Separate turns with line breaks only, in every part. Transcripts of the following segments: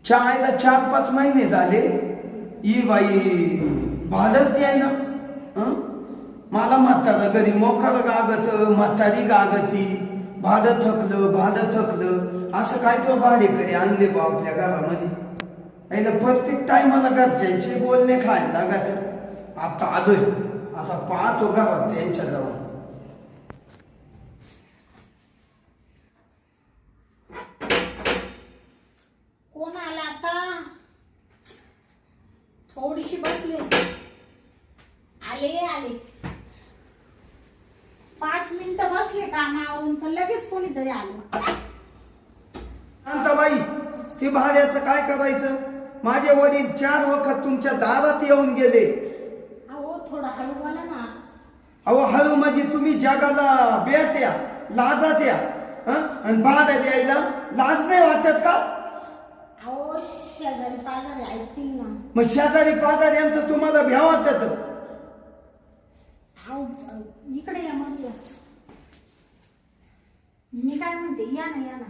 चायला 4-5 महिने झाले ही बाई भाडच द्यायला. मला म्हातारा घरी मोकार गागत, म्हातारी गागती, भाडं थकलं असं काय तो भाडेकडे आणले बा आपल्या घरामध्ये. यायला प्रत्येक टायमाला घरच्यांचे बोलणे खायला लागत. आता आलोय, आता पाहतो घरात त्यांच्या जवळ.
कोण आला आता? थोडीशी बसले, आले 5 मिनिटं बसले कामावरून तर लगेच कोणीतरी आलं.
शांताबाई, ते भाड्याचं काय करायचं? माझे वडील 4 वखत तुमच्या दारात येऊन गेले.
अहो थोडं हळू बोला ना.
अहो हळू म्हणजे तुम्ही जगाला बेत्या लाजात्या आणि भाड्या द्यायला लाज नाही वाटत का?
अहो शेजारी पाजारी ऐकतील ना.
मग शेजारी पाजाऱ्यांचं तुम्हाला भ्या वाटत?
अहो इकडे या मग. मी काय म्हणते, या ना.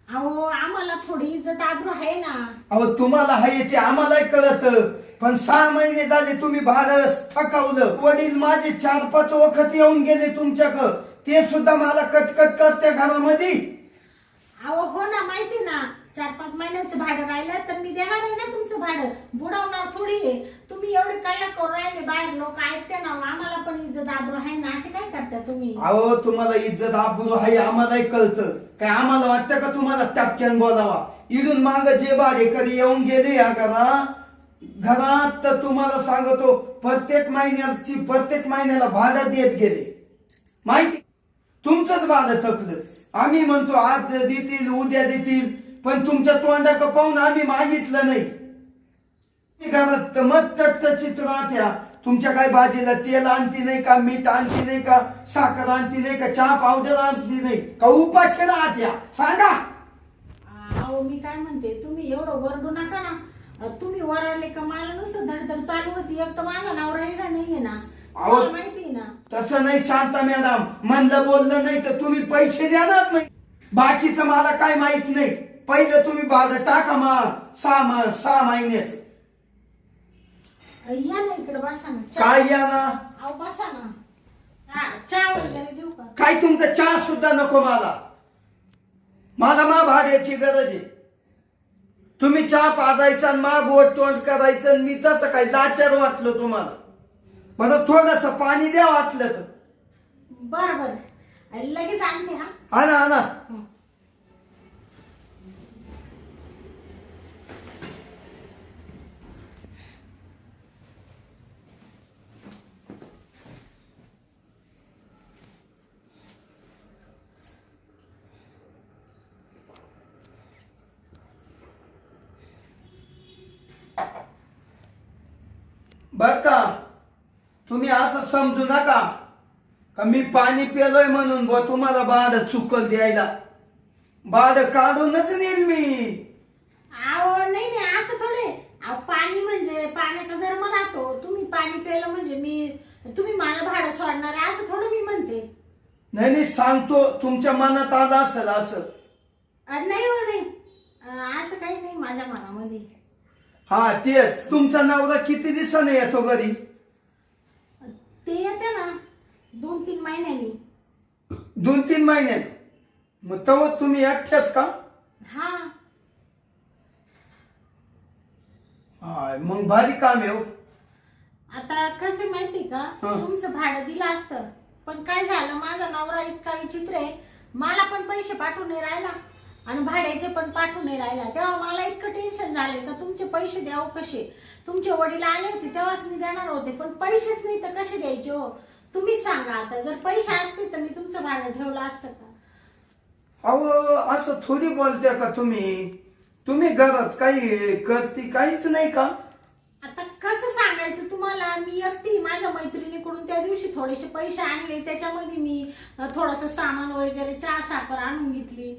अहो आम्हाला थोडी इज्जत आबरू आहे ना.
अहो तुम्हाला हाय ते आम्हालाही कळत, पण 6 महिने झाले तुम्ही भाडं थकवलं. वडील माझे 4-5 वखत येऊन गेले तुमच्याकडं, ते सुद्धा मला कटकट करते घरामध्ये.
अहो हो ना, माहिती ना. 4-5 महिन्याचं भाडं राहिलं तर मी देणार आहे ना तुमचं भाडं, बुडवणार थोडी आहे. तुम्ही एवढे कल्ला करून राहिले, बाहेर लोक ऐकते ना. आम्हाला पण इज्जत आबरू आहे ना. असे काय करता तुम्ही?
अहो तुम्हाला इज्जत आबरू आहे आम्हालाही कळतं. काय आम्हाला वाटतं का तुम्हाला टपक्यान बोलावा? इथून माग जे भाडेकरी येऊन गेले या घरात तर तुम्हाला सांगतो, प्रत्येक महिन्याला भाडं देत गेले. माहिती, तुमचंच भाडं थकलं. आम्ही म्हणतो आज देतील, उद्या देतील, पण तुमच्या तोंडाकडे पाहून आम्ही मागितलं नाही. घरात मत चित्र राहत्या. तुमच्या काय भाजीला तेल आणती नाही का, मीठ आणती नाही का, साखर आणती नाही का, चहा पावडर आणती नाही का, उपाशी राहत्या? सांगा.
अहो मी काय म्हणते, तुम्ही एवढं वरडू नका ना. तुम्ही वरडले का मला नुसतं धडधड चालू होती. एक तर माझा नवरा इकडे नाहीये ना, माहिती ना.
तसं नाही शांता मॅडम, म्हणलं बोललं नाही तर तुम्ही पैसे देणार नाही. बाकीचं मला काय माहित नाही. पहिलं तुम्ही भाडं टाका मग 6 महिन्याचं.
या ना इकडे, बसा ना.
काय या ना?
अहो बसा ना. चहा वगैरे देऊ का?
काय तुमचा चहा सुद्धा नको मला. मला भाड्याची गरज आहे. तुम्ही चहा पाजायचा, माग गोड तोंड करायचं. मी तसं काय लाचार वाटलं तुम्हाला? बरं थोडस पाणी द्या वाटलं तर.
बर लगेच आणते.
आणा. बर का, तुम्ही असं समजू नका का मी पाणी पेलोय म्हणून तुम्हाला भाडं चुकल द्यायला. भाडं काढूनच नेईल मी.
अहो नाही असं थोडे. पाणी म्हणजे पाण्याचा धर्म राहतो. तुम्ही पाणी प्यायलं म्हणजे तुम्ही मला भाडं सोडणार आहे असं थोडं मी म्हणते.
नाही सांगतो, तुमच्या मनात आलं असेल असं.
नाही असं काही नाही माझ्या मनामध्ये.
हा तेच, तुमचा नवरा किती दिवसाने येतो घरी?
ते येते ना 2-3 महिन्यांनी.
2-3 महिन्यात? मग तेव्हा तुम्ही एकट्याच का?
हा
मग भारी काम आहे.
आता कसं माहिती का, तुमचं भाडं दिलं असतं, पण काय झालं, माझा नवरा इतका विचित्र आहे. मला पण पैसे पाठवून नाही राहिला आणि भाड्याचे पण पाठवून नाही राहिला. तेव्हा मला इतकं टेन्शन झालंय का तुमचे पैसे द्याव कसे. तुमचे वडील आले होते तेव्हाच मी देणार होते, पण पैसेच नाही तर कसे द्यायचे हो तुम्ही सांगा. आता जर पैसे असते तर मी तुमचं भाडं ठेवलं असतं का?
अहो असं थोडी बोलते का तुम्ही घरात काही करती काहीच नाही का?
आता कसं सांगायचं तुम्हाला. मी एकटी माझ्या मैत्रिणीकडून त्या दिवशी थोडेसे पैसे आणले, त्याच्यामध्ये मी थोडस सामान वगैरे चहा साखर आणून घेतली.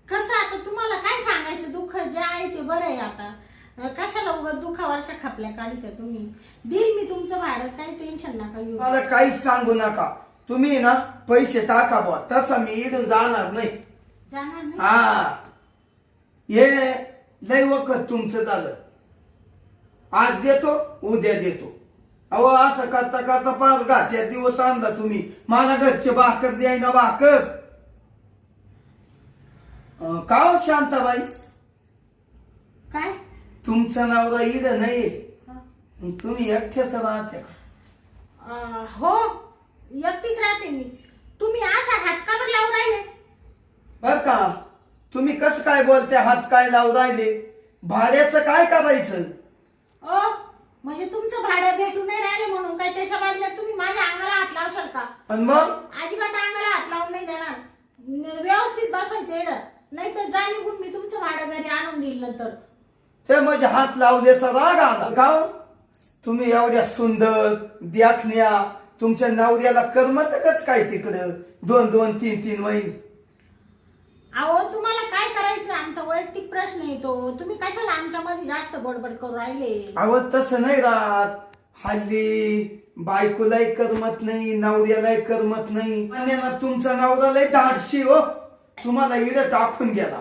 कसं आता तुम्हाला काय सांगायचं, दुःख जे आहे ते बरं आहे. आता कशाला उगाच दुःखावरच्या खपल्या काढीत तुम्ही. देईल मी तुमचं भाडं, काही टेन्शन नका घेऊ.
मला काहीच सांगू नका. तुम्ही ना पैसे टाका बुवा, तसं मी इथून जाणार नाही.
जाणार नाही.
हा, हे लय वखत तुमचं झालं. आज देतो, उद्या देतो. अहो असं करता करता पार घाट्या दिवस आणला तुम्ही. मला घरचे भाकर द्यायना भाकर. का हो शांताबाई,
काय?
तुमचं नवरा इड नाही,
हा.
तुम्ही एकट्याच राहते.
हो, एकटीच राहते मी. तुम्ही असा हात का बरं लावून राहिले?
बर का, तुम्ही कसं काय बोलते, हात काय लावून राहिले? भाड्याचं काय करायचं?
ओ, म्हणजे तुमचं भाडं भेटून नाही राहिलं म्हणून काय त्याच्या बदल्यात तुम्ही माझ्या अंगाला हात लावशाल का?
आणि मग
अजिबात अंगाला हात लावून नाही देणार. व्यवस्थित बसायचं एवढं, नाही तर जा निघून, मी तुमचं भाडं घरी आणून देईल नंतर.
ते म्हणजे हात लावल्याचा राग आला का हो? तुम्ही एवढ्या सुंदर देखण्या, तुमच्या नवऱ्याला करमत कस काय तिकडं 2-2, 3-3 महिने?
अहो, तुम्हाला काय करायचं आमचा वैयक्तिक प्रश्न आहे तो. तुम्ही कशाला आमच्यामध्ये जास्त बडबड करू राहिले?
अहो तसं नाही राहत. हल्ली बायकोलाही करमत नाही, नवऱ्यालाही करमत नाही. आणि ना तुमचा नवरा लय धाडशी हो, तुम्हाला इड टाकून गेला.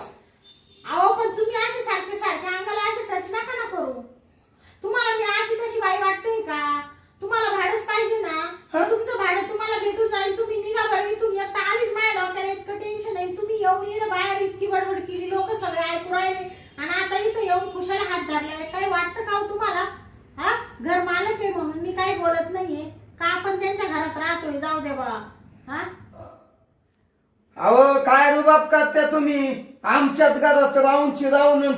अहो, पण तुम्ही असे सारखे सारखे अंगाला असे टच नका ना करू. तुम्हाला मी अशी तशी बाई वाटते का? तुम्हाला भाडंच पाहिजे ना? तुमचं भाडं तुम्हाला भेटून जाईल. तुम्ही निघा बरं इथून. एकटा आधीच माझ्या डोक्याला इतकं टेन्शन आहे. तुम्ही येऊन इकडे बाहेर इतकी बडबड केली, लोक सगळे ऐकू राहिले, आणि आता इथं येऊन कुशाला हात धरलाय. काही वाटतं का हो तुम्हाला? हा, घर मालक आहे म्हणून मी काही बोलत नाहीये का? आपण त्यांच्या घरात राहतोय, जाऊ दे बा. हा,
अहो काय रुबाब करता तुम्ही? आमच्याच घरात राहून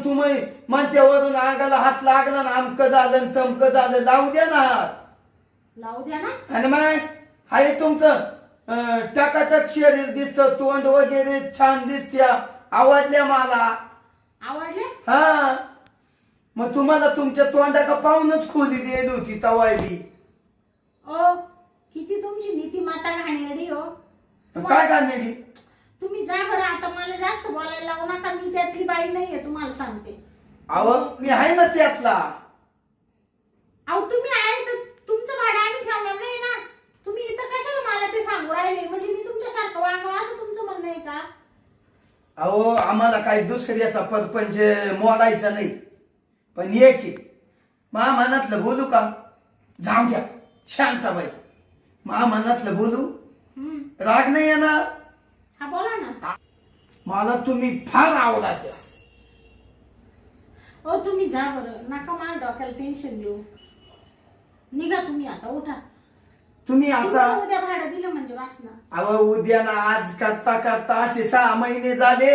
तुम्ही म्हणत्यावरून अंगाला हात लागला ना, अमकं झालं तमकं झालं. लावू द्या ना,
लावू द्या ना.
आणि मग हाय तुमचं टकाटक शरीर दिसतं, तोंड वगैरे छान दिसत्या, आवडल्या मला.
आवडले?
हा, मग तुम्हाला तुमच्या तोंडाका पाहूनच खोली दिली होती तवायली.
ओ, किती तुमची नीतिमत्ता घाणेरडी हो.
काय घालणारी?
तुम्ही जा बरं, आता मला जास्त बोलायला लावू नका. मी त्यातली बाई नाहीये, तुम्हाला सांगते.
अहो मी आहे ना त्यातला.
अहो, तुम्ही आहे तर तुमचं भाडं आम्ही ठेवणार नाही ना. तुम्ही इथं कशाला मला ते सांगू राहिले? म्हणजे मी तुमच्यासारखं वागावं असं तुमचं म्हणणं आहे का?
अहो आम्हाला काही दुसऱ्याचा परपंच मोडायचा नाही, पण एक आहे, मा मनातलं बोलू का? जाऊ द्या शांताबाई, मा मनातलं बोलू, राग नाही येणार.
हा, बोला ना.
मला तुम्ही फार आवडा द्या.
हो, तुम्ही जा बरं, नका मला डोक्याला टेन्शन देऊ. निघा तुम्ही आता, उठा.
तुम्ही आता
तुमचं उद्या भाडं दिलं म्हणजे वासना.
अहो उद्या ना, आज करता करता असे 6 महिने झाले.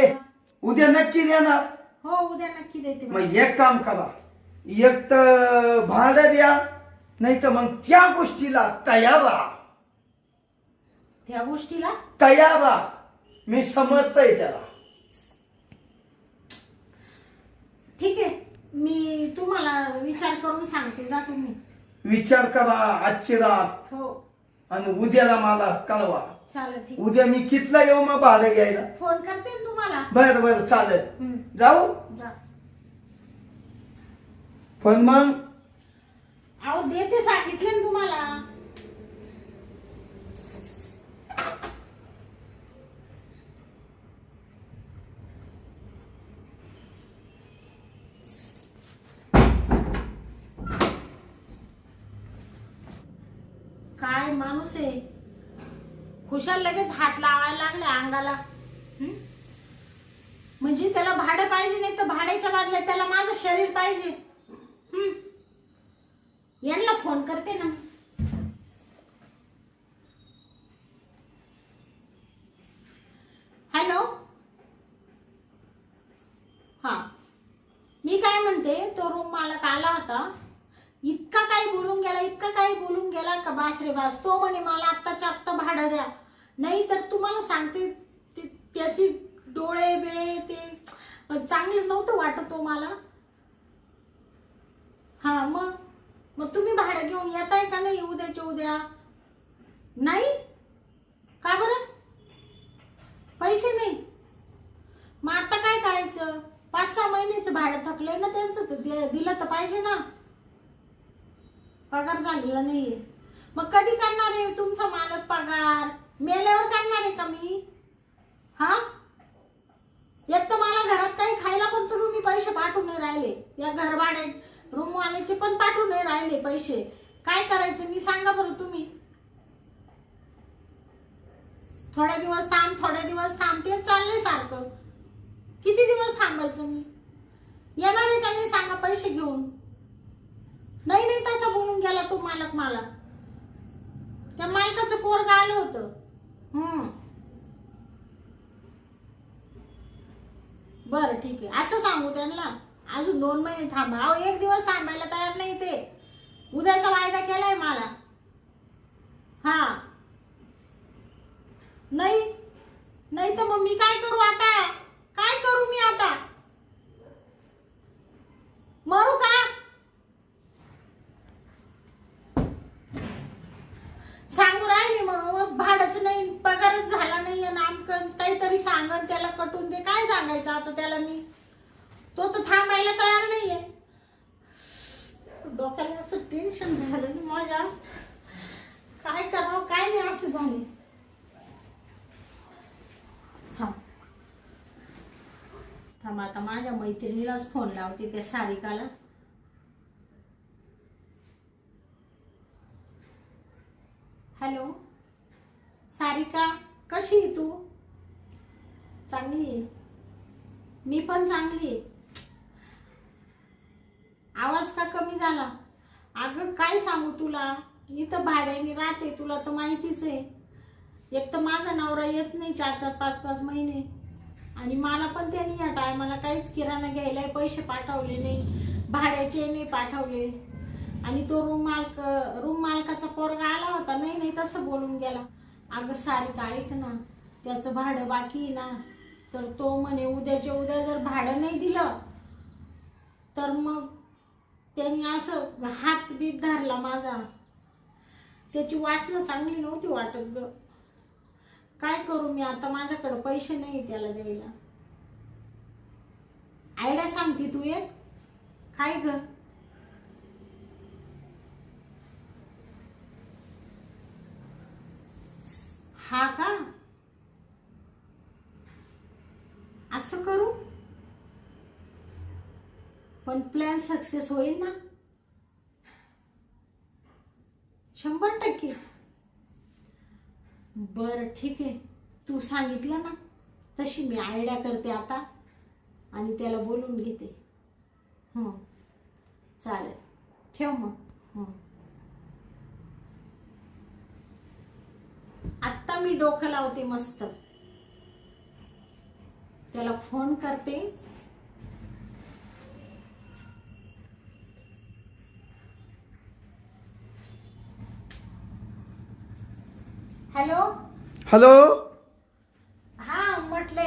उद्या नक्की देणार.
हो, उद्या नक्की देते.
मग एक काम करा, एक तर भाडं द्या, नाही तर मग त्या गोष्टीला तयार राहा.
त्या गोष्टीला
तयार राहा, मी समजतोय त्याला.
ठीक आहे, मी तुम्हाला विचार करून सांगते. जा तुम्ही.
विचार करा आजची रात,
हो,
आणि उद्याला मला कळवा.
चालेल. ठीक,
उद्या मी कितला येऊ मग भाडं घ्यायला?
फोन करते ना तुम्हाला.
बर बर चालेल. जाऊ
जा.
पण मग
अहो, देते सांगितले ना तुम्हाला. काय माणूस आहे, खुशाल लगेच हात लावायला लागले अंगाला. म्हणजे त्याला भाडं पाहिजे, नाही तर भाड्याच्या बदल्यात त्याला माझं शरीर पाहिजे. यांना फोन करते ना. हॅलो. हा, मी काय म्हणते, तो रूम मालक आला होता, इतका काही बोलून गेला का बास रे बास. तो म्हणे मला आत्ताच्या आत्ता भाडं द्या, नाही तर तुम्हाला सांगते त्याची डोळे बिळे ते चांगलं नव्हतं वाटत तो मला. हा, मग तुम्ही भाडं घेऊन येताय का नाही उद्याच्या उद्या? नाही का बरं? पैसे नाही? मग आता काय करायचं? 5-6 महिन्याचं भाडं थकलंय ना त्यांचं, तर दिलं तर पाहिजे ना. पगार झालेला नाहीये, मग कधी करणार आहे तुमचा मालक पगार? मेल्यावर करणार आहे का मी? हा, एक तर मला घरात काही खायला पण तर तुम्ही पैसे पाठवून नाही राहिले, या घर भाडे रूम वाल्याचे पण पाठवून नाही राहिले पैसे. काय करायचं मी सांगा बरं तुम्ही? थोड्या दिवस थांब, थोड्या दिवस थांब, तेच चाललंय सारखं. किती दिवस थांबायचं मी? येणार आहे का नाही सांगा पैसे घेऊन? नाही नाही तसं बोलून गेला तो मालक मला. त्या मालकाचं पोरग आलं होतं. बरं ठीक आहे, असं सांगू त्यांना अजून 2 महिने थांबा. अहो 1 दिवस थांबायला तयार नाही ते. उद्याचा वायदा केलाय मला. हा, नाही नाही तर मग मी काय करू आता? काय करू मी आता? मरू का? सांगू राहिली म्हणून भाडंच नाही, पगारच झाला नाहीये, नामकन काहीतरी सांगन त्याला कटून दे. काय सांगायचं आता त्याला मी? तो तर थांबायला तयार नाहीये. डोक्याला असं टेन्शन झालं ना माझ्या. काय करावं काय नाही असं झाले. थांब आता माझ्या मैत्रिणीलाच फोन लावते, त्या सारिकाला. हॅलो सारिका, कशी आहे तू? चांगली आहे, मी पण चांगली आहे. आवाज का कमी झाला? अगं काय सांगू तुला, इथं भाड्याने राहते, तुला तर माहितीच आहे. एक तर माझा नवरा येत नाही 4-4, 5-5 महिने, आणि मला पण त्यांनी या टायमाला काहीच किराणा घ्यायला पैसे पाठवले नाही, भाड्याचे नाही पाठवले. आणि तो रूम मालकाचा पोरगा आला होता, नाही नाही तसं बोलून गेला. अगं सारिका ऐक ना, त्याचं भाडं बाकी ना, तर तो म्हणे उद्याच्या उद्या जर भाडं नाही दिलं तर मग त्यांनी असं हात बीत धरला माझा. त्याची वासना चांगली नव्हती वाटत ग. काय करू मी आता? माझ्याकडे पैसे नाही त्याला द्यायला. आयडिया सांगते तू एक. काय ग? हा का? असं करू? पण प्लॅन सक्सेस होईल ना? 100%. बरं ठीक आहे, तू सांगितलं ना तशी मी आयडिया करते आता आणि त्याला बोलून घेते. चालेल, ठेव मग. आत्ता मी डोकं लावते मस्त, त्याला फोन करते. Hello
hello.
हा म्हटले,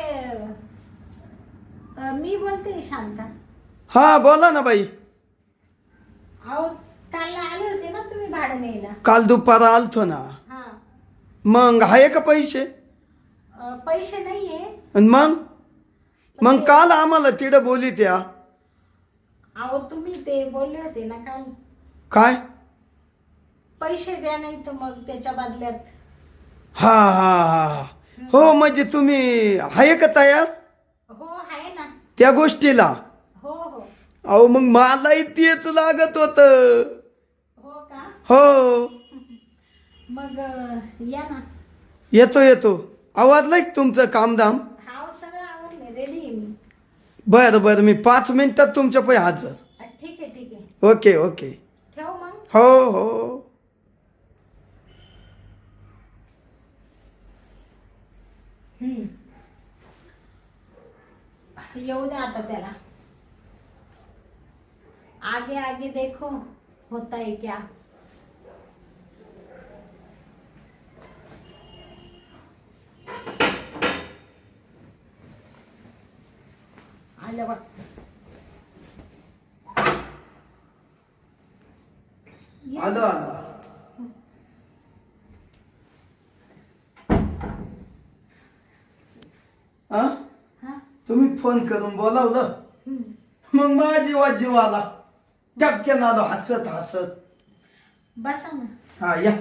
मी बोलते शांता.
हा बोला ना बाई.
अहो काल आले होते ना तुम्ही भाडं न्यायला?
काल दुपारा आलतो ना.
हा,
मग आहे का पैसे?
पैसे नाहीये.
आणि मग काल आम्हाला तिकडे बोली त्या.
अहो तुम्ही ते बोलले होते ना काल,
काय
पैसे द्या नाही तर मग त्याच्या बदल्यात.
हा हा हा हो, म्हणजे तुम्ही आहे का तयार
हो आहे ना
त्या गोष्टीला?
हो हो
अहो मग मलाही तेच लागत होत.
हो का?
हो
मग या ना.
येतो. आवडलंय तुमचं कामधाम?
हा सगळं आवडलं, रेडी आहे मी.
बरं मी 5 मिनिटात तुमच्या पायी हजर.
ठीक आहे.
ओके.
ठेव मग.
हो.
येऊ दे आता त्याला. आगे देखो होता है क्या. आलं बघ.
आलो. तुम्ही फोन करून बोलावलं, मग माझा जीव आला. टपक्यान आलो हसत.
बसा ना.
हा या.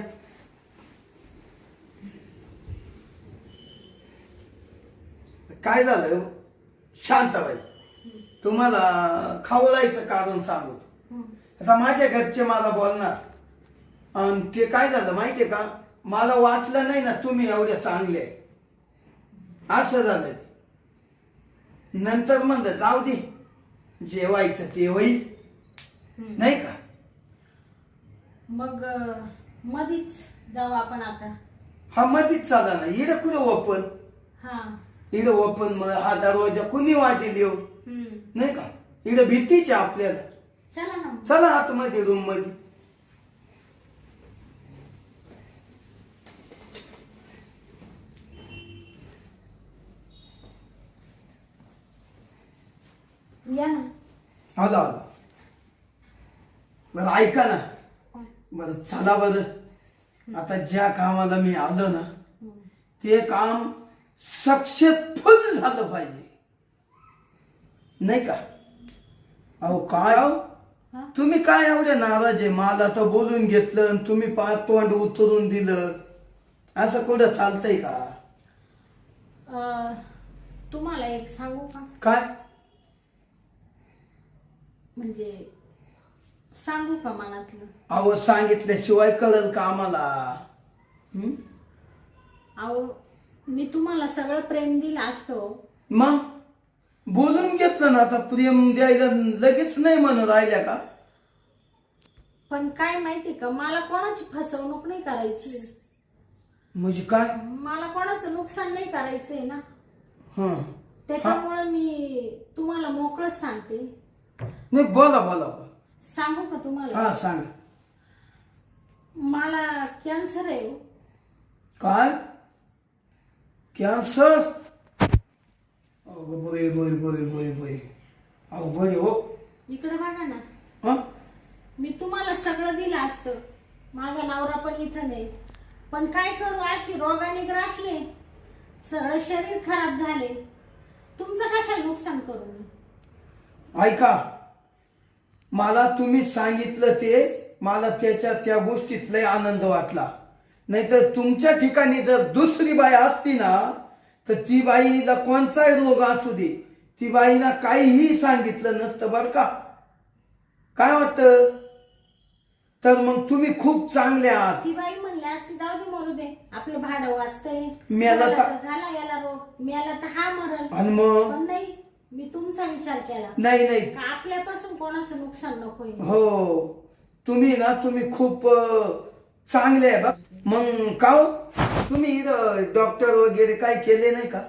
काय झालं शांताबाई, तुम्हाला खवळायचं कारण सांगतो. आता माझ्या घरचे मला बोलणार, आणि ते काय झालं माहितीये का, मला वाटलं नाही ना तुम्ही एवढ्या चांगले आहे. असं झालं. नंतर म्हणलं जाऊ दे, जेवायचं ते होईल, नाही का.
मग मधीच जाऊ आपण आता.
हा मधीच चाला ना, इडं कुठं ओपन,
हा
इडं ओपन, मग हा दरवाजा कुणी वाजेल येऊ, नाही का. इडं भीतीच आहे आपल्याला.
चला ना.
चला आतमध्ये रूम मध्ये.
या ना.
आलो आलो. बरं ऐका ना, बरं चला बरं. आता ज्या कामाला मी आलो ना, ते काम सक्सेसफुल झालं पाहिजे, नाही का. अहो काय अहो, तुम्ही काय एवढे नाराज आहे. मला तर बोलून घेतलं आणि तुम्ही तोंड उतरून दिलं, असं कुठं चालतंय का.
तुम्हाला एक सांगू का,
काय
म्हणजे सांगू का मनातलं.
अहो सांगितल्याशिवाय कळल का आम्हाला.
अहो मी तुम्हाला सगळं प्रेम दिलं असतं.
मग बोलून घेतलं ना, आता प्रेम द्यायला लगेच नाही म्हणून राहिल्या का.
पण काय माहिती का, मला कोणाची फसवणूक नाही करायची.
म्हणजे काय.
मला कोणाचं नुकसान नाही करायचंय ना,
हं
त्याच्यामुळे मी तुम्हाला मोकळं सांगते.
नाही बोला बोला बोला.
सांगू का तुम्हाला.
हा सांग.
मला कॅन्सर आहे.
काय कॅन्सर. बरे बरे बरे बरे बरे. अहो बरे हो.
इकडे बघा ना,
हं
मी तुम्हाला सगळं दिलं असतं. माझा नवरा पण इथं नाही, पण काय करू, अशी रोगाने ग्रासले, सगळं शरीर खराब झाले. तुमचं कशाला नुकसान करू मी.
ऐका, मला तुम्ही सांगितलं ते, मला त्या गोष्टीत लय आनंद वाटला. नाहीतर तुमच्या ठिकाणी जर दुसरी बाई असती ना, तर ती बाईला कोणताही रोग असू दे, ती बाईला काहीही सांगितलं नसतं बरं का. काय वाटतं. तर मग तुम्ही खूप चांगले आहात.
ती बाई म्हणली असती जाऊ दे मरू दे, आपलं भाडं वाचतंय,
मेला
झाला याला रोग, मेला तर हा मरण.
आणि मग
पण नाही, मी तुमचा विचार केला.
नाही नाही,
का आपल्यापासून कोणाचं नुकसान नकोय.
हो तुम्ही ना, तुम्ही खूप चांगले आहे बघ. मग का हो, तुम्ही डॉक्टर वगैरे काय केले नाही का.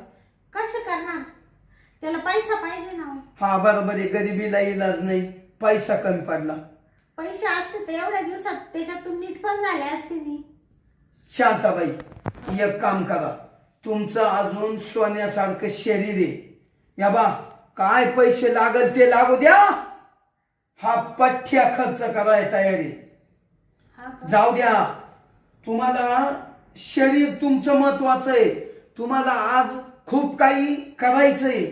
कसं करणार, त्याला पैसा पाहिजे ना.
हा बरोबर आहे, गरिबीला इलाज नाही, पैसा कमी पडला.
पैसे असते तर एवढ्या दिवसात त्याच्यातून नीट पण झाले असते मी.
शांताबाई एक काम करा, तुमचं अजून सोन्यासारखं शरीर आहे. या बा काय पैसे लागल ते लागू द्या, हा पठ्ठ्या खर्च करायला तयारी.
हा का?
जाऊ द्या, तुम्हाला शरीर तुमचं महत्वाचं आहे. तुम्हाला आज खूप काही करायचंय.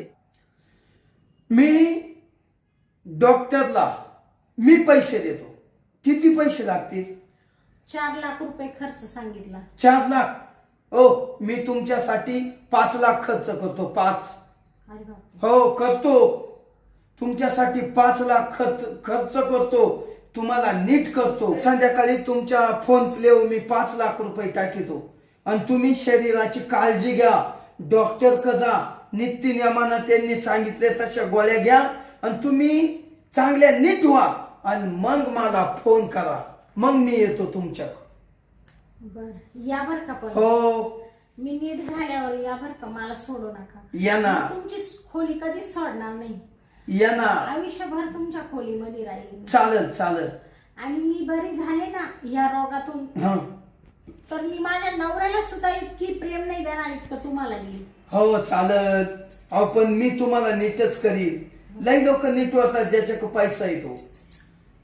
मी डॉक्टरला मी पैसे देतो. किती पैसे लागतील.
4 लाख रुपये खर्च सांगितला.
4 लाख. हो मी तुमच्यासाठी 5 लाख खर्च करतो. 5.
अरे बापरे.
हो करतो, तुमच्यासाठी 5 लाख खर्च करतो. तुम्हाला नीट करतो. संध्याकाळी तुमच्या फोन प्लेवर मी 5 लाख रुपये टाकीतो. आणि तुम्ही शरीराची काळजी घ्या. डॉक्टर का जा, नित्यनियमानं त्यांनी सांगितले तशा गोळ्या घ्या, आणि तुम्ही चांगल्या नीट व्हा. आणि मग मला फोन करा, मग मी येतो तुमच्याकडे.
बर या बर का. पण
हो
मी नीट झाल्यावर या बर का, मला सोडू नका.
या ना.
मी तुमची खोली कधीच सोडणार नाही.
या ना.
आयुष्यभर तुमच्या खोलीमध्ये राहील.
चालेल चालेल.
आणि मी बरी झाले ना या रोगातून,
हं
तर मी माझ्या नवऱ्याला सुद्धा इतकी प्रेम नाही देणार इतकं तुम्हाला देईल.
हो चालत. अहो पण मी तुम्हाला नीटच करीन. लई लोक नीट होतात ज्याच्याकडे पैसा येतो.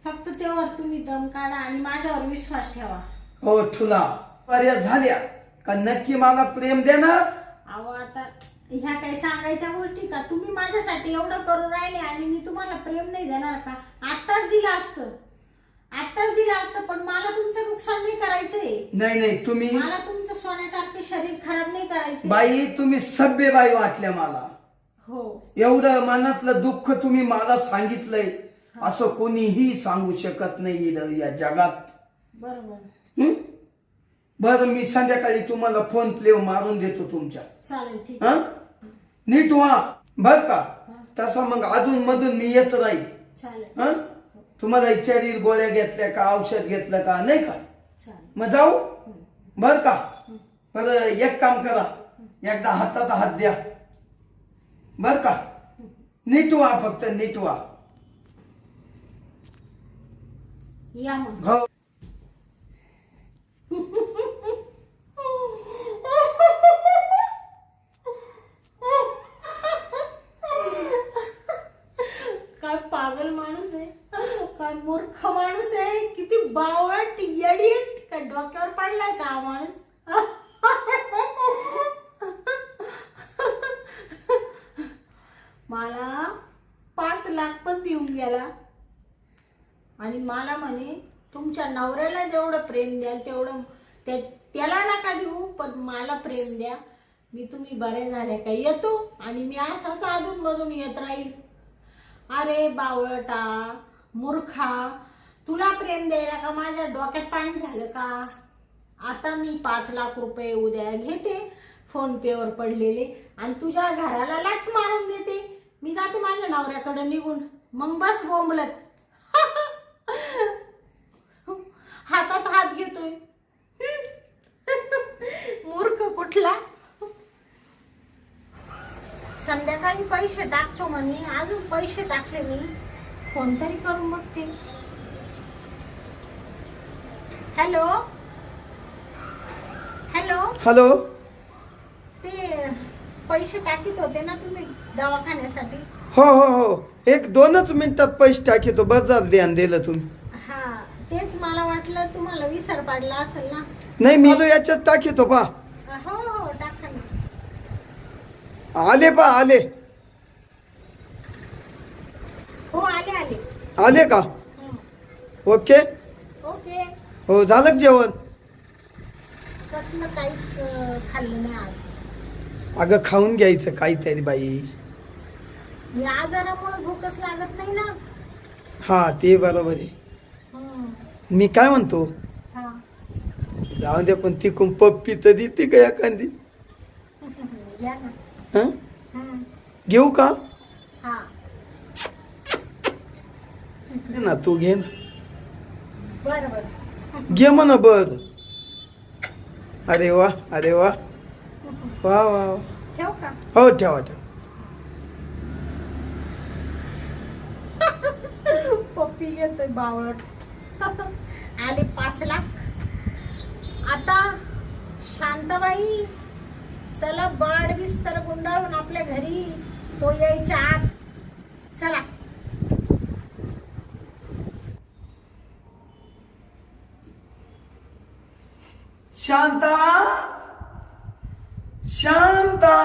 फक्त तेव्हा तुम्ही दम काढा आणि माझ्यावर विश्वास ठेवा.
हो ठुला पर्याय झाल्या का नक्की मला प्रेम देणार.
अहो आता ह्या काही सांगायच्या गोष्टी का. तुम्ही माझ्यासाठी एवढं करून राहिले आणि मी तुम्हाला प्रेम नाही देणार का. आत्ताच दिलं असतं, आत्ताच दिलं असतं. पण मला तुमचं नुकसान नाही करायचंय.
नाही नाही, तुम्ही
मला तुमचं सोन्यासारखं शरीर खराब नाही करायचं.
बाई तुम्ही सभ्य बाई वाटल्या मला.
हो
एवढं मनातलं दुःख तुम्ही मला सांगितलंय असं कोणीही सांगू शकत नाही या जगात.
बरोबर.
हं? बरं मी संध्याकाळी तुम्हाला फोन प्ले मारून देतो तुमच्या.
चालेल ठीक
हा नीट व्हा बर का. तसा मग अजून मधून मी येत राहील.
चालेल.
हा तुम्हाला विचारील गोळ्या घेतल्या का औषध घेतलं का नाही का.
चालेल.
मग जाऊ बर का. बरं एक काम करा एकदा हातात हात द्या बर का. नीट व्हा फक्त नीट व्हा.
या मग.
हो
काय पागल माणूस आहे, काय मूर्ख माणूस आहे, किती बावळट येडीट, काय डोक्यावर पडलाय का हा माणूस. मला 5 लाख पण देऊन गेला आणि मला म्हणे तुमच्या नवऱ्याला जेवढं प्रेम द्याल तेवढं त्याला नका देऊ पण मला प्रेम द्या. मी तुम्ही बरे झाले का येतो आणि मी असाच अधून मधून येत राहील. अरे बावळटा मूर्खा, तुला प्रेम द्यायला का माझ्या डोक्यात पाणी झालं का. आता मी 5 लाख रुपये उद्या घेते फोन पे वर पडलेले आणि तुझ्या घराला लाथ मारून देते. मी जाते माझ्या नवऱ्याकडे निघून. मग बस बोंबलत. हातात हात घेतोय. मूर्ख कुठला. संध्याकाळी पैसे टाकतो म्हणे, अजून पैसे टाकले मी. फोन तरी करून बघते. Hello hello.
हॅलो.
ते पैसे टाकीत होते ना तुम्ही दवाखान्यासाठी.
हो हो हो 1-2च मिनिटात पैसे टाकीतो. बस झालं ध्यान दिलं तुम्ही.
हा तेच मला वाटलं तुम्हाला विसर पडला असेल ना.
नाही मी याच्यात टाकीतो पा.
हो हो टाका ना.
आले पा आले.
हो आले आले.
आले का. ओके.
ओके.
हो झालं का जेवण.
कसलं काहीच खाल्लं नाही आज.
अगं खाऊन घ्यायचं काहीतरी बाई.
या आजारामुळे भूकच लागत नाही ना.
हा ते बरोबर आहे.
हम्म.
मी काय म्हणतो
हा.
जाऊ दे पण ती पप्पी तर देते का एखादी.
या ना.
हं?
हम्म.
घेऊ का.
हा.
घे ना तू घे ना.
बरं बरं.
घे म्हणा बर. अरे वा अरे वा वा वा वा.
ठेव का.
हो ठेवा ठेवा.
पप्पी घेतोय बावळट. आले 5 लाख. आता शांताबाई चला बाड बिस्तर गुंडाळून आपल्या घरी. तो यायच्या आत चला.
शांता शांता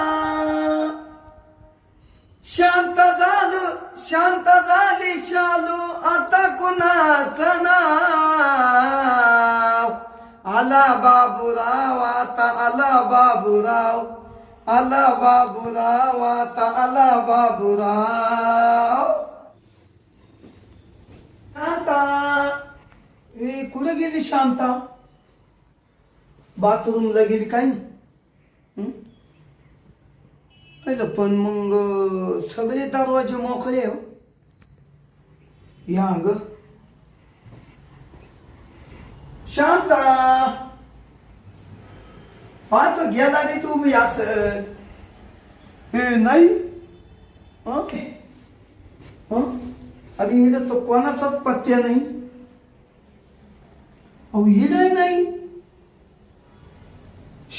शांत झालं शांत झाली शालू आता कुणाचं नाव. आला बाबूराव आता आला बाबूराव. आला बाबूराव आता आला बाबूराव. शांता ए कुठे गेली शांता. बाथरूमला गेली काय नाही. पण मग सगळे दरवाजे मोकळे हो. या ग शांता पाहतो गेला रे तू बी असं. हे नाही ओके. अरे इकडं तर कोणाचाच पत्त्या नाही. अहो इकडं नाही.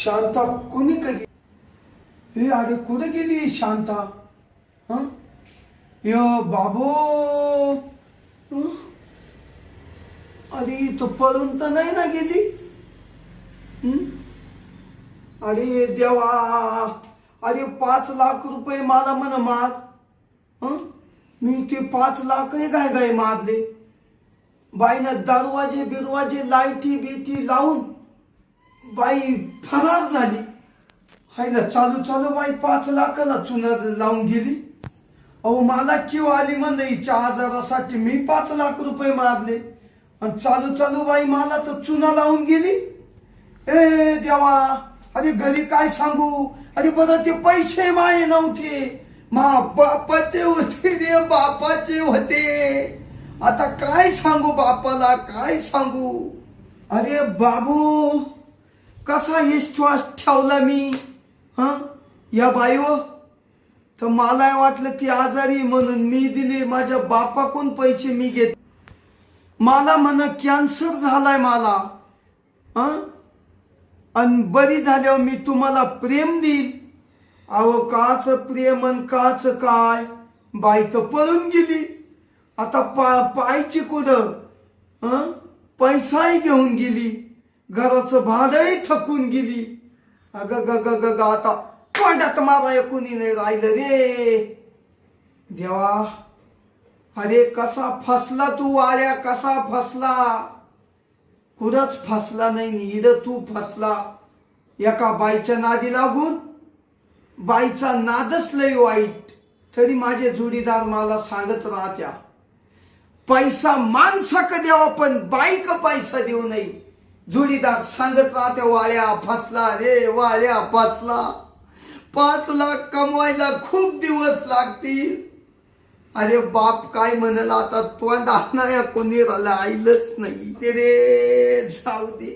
शांता कोणी कधी. हे अरे कुठे गेली शांता. यो बाबो. अरे तो पळून तर नाही ना गेली. अरे देवा. अरे 5 लाख रुपये मला म्हण मार. मी ते 5 लाखही काय काय मारले. बाईनं दरवाजे बिरवाजे लाईटी बिटी लावून बाई फरार झाली. हाय ना, चालू चालू बाई 5 लाखाला चुना लावून गेली. अहो मला किव आली म्हणलं हिच्या आजारासाठी मी 5 लाख रुपये मारले आणि चालू चालू बाई मला तर चुना लावून गेली. ए देवा, अरे घरी काय सांगू. अरे बरं ते पैसे माये नव्हते, बापाचे होते रे, बापाचे होते. आता काय सांगू बापाला, काय सांगू. अरे बाबू, कसा विश्वास ठेवला मी या बाईवर. तर मला वाटलं ती आजारी म्हणून मी दिले, माझ्या बापाकडून पैसे मी घेत. मला म्हण कॅन्सर झालाय मला, आणि बरी झाल्यावर मी तुम्हाला प्रेम देईल. अहो काच प्रेम आणि काच काय, बाई तर पळून गेली. आता पायची कुठं, पैसाही घेऊन गेली, घराचं भाडंही थकून गेली. अग ग ग ग ग, आता तोंडात माराय कुणी नाही राहिलं रे देवा. अरे कसा फसला तू वाड्या, कसा फसला. कुठंच फसला नाही, इड तू फसला एका बाईच्या नादी लागून. बाईचा नादच लय वाईट. तरी माझे जोडीदार मला सांगत राहत्या, पैसा माणसाक द्यावा पण बाईक पैसा देऊ नये. जोडीदार सांगत राहत्या, वाळ्या फसला रे, वाळ्या फसला. 5 लाख कमवायला खूप दिवस लागतील. अरे बाप काय म्हणाल आता, तोंड आणणाऱ्या कोणी राहिलंच नाही ते रे. जाऊ दे.